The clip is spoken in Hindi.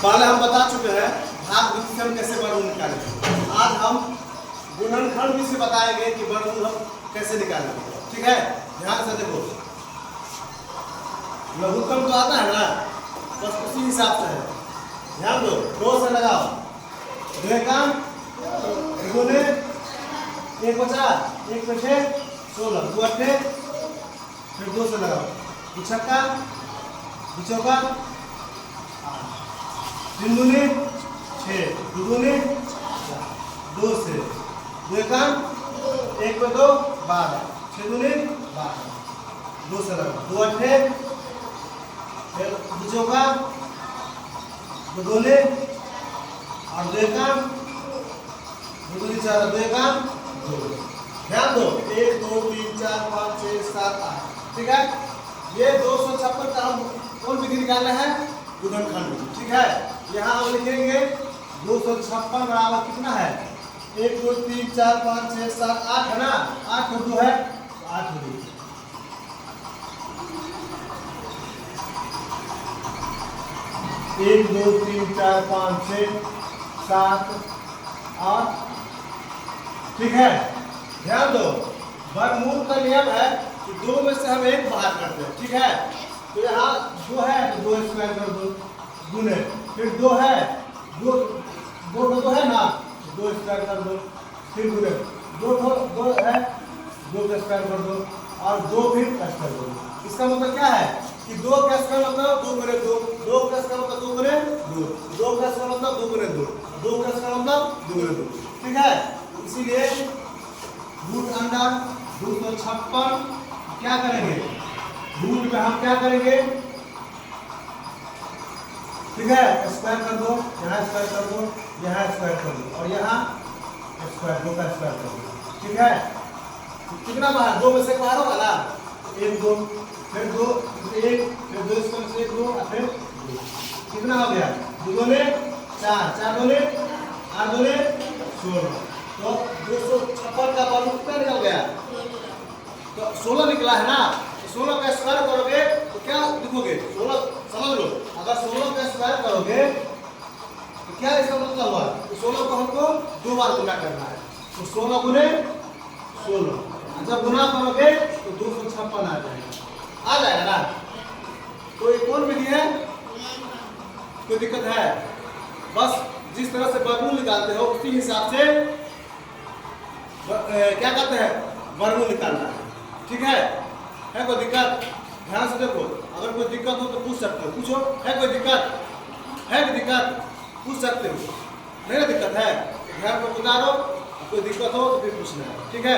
पहले हम बता चुके हैं भाग विधि से हम कैसे वर्गमूल निकालेंगे। आज हम गुणनखंड विधि से बताएंगे कि वर्गमूल हम कैसे निकालेंगे। ठीक है, ध्यान से देखो। लघुत्तम तो आता है ना, बस उसी हिसाब से है। ध्यान दो, 2 से लगाओ। 2 काम गुने 1 बचा 1 पे 6 16 2 अट्ठे, फिर 2 से लगाओ। 2 छक्का 2 चौका 3 दूनी 6 2 दूनी 2 से 2 काम 1 पे 2 12 6 दूनी 12 2 से लगाओ। 2 अट्ठे, फिर 2 चौका 2 दूनी और 2 काम 2 दूनी 4 2 काम 2। ध्यान दो, 1 2 3 4 5 6 7 8। ठीक है, ये 256 का हम कौन विधि निकालना है? गुणनखंड विधि। ठीक है, यहाँ हम लिखेंगे 256 बराबर कितना है? 1 2 3 4 5 6 7 8 है ना, 8 और 2 है 8 हो गई। 1 2 3 4 5 6 7 8। ठीक है, ध्यान दो, वर्गमूल का नियम है कि 2 में से हम 1 बाहर करते हैं। ठीक है, तो यहाँ 2 है तो 2 स्क्वायर कर दो गुने, फिर 2 है 2 है ना, 2 स्क्वायर कर दो, फिर गुने 2 है 2 का स्क्वायर कर दो और 2 फिर स्क्वायर कर दो। इसका मतलब क्या है कि 2 का स्क्वायर मतलब 2 गुने 2, 2 का स्क्वायर मतलब 2 गुने 2, 2 का स्क्वायर मतलब 2 गुने 2, 2 का स्क्वायर मतलब 2 गुने 2। ठीक है, इसीलिए रूट अंडर 256 क्या करेंगे? रूट में हम क्या करेंगे? ठीक है, स्क्वायर कर दो, यहाँ स्क्वायर कर दो, यहाँ स्क्वायर कर दो और यहाँ स्क्वायर 2 का स्क्वायर कर दो। ठीक है, कितना बाहर? 2 में से बाहर होगा ना, 1 2 फिर 2 1 फिर 2 स्क्वायर से 1 2 और फिर 2। कितना हो गया? 2 दूने 4 4 दूने 8 दूने 16। तो 256 का वर्गमूल कितना निकल गया? तो 16 निकला है ना। तो 16 का स्क्वायर करोगे तो क्या लिखोगे? 16 समझ लो, अगर 16 का स्क्वायर करोगे तो क्या इसका मतलब हुआ? तो 16 को हमको 2 बार गुना करना है। तो 16 गुने 16 जब गुना करोगे तो 256 आ जाएगा ना। तो ये कौन विधि है? कोई दिक्कत है? बस जिस तरह से वर्गमूल निकालते हो उसी हिसाब से क्या करते हैं? वर्गमूल निकालना है। ठीक है कोई दिक्कत? ध्यान से देखो, अगर कोई दिक्कत हो तो पूछ सकते हो, पूछो। है कोई दिक्कत? है कोई दिक्कत? पूछ सकते हो। नहीं दिक्कत है ध्यान को उतारो, कोई दिक्कत हो तो फिर पूछना है। ठीक है।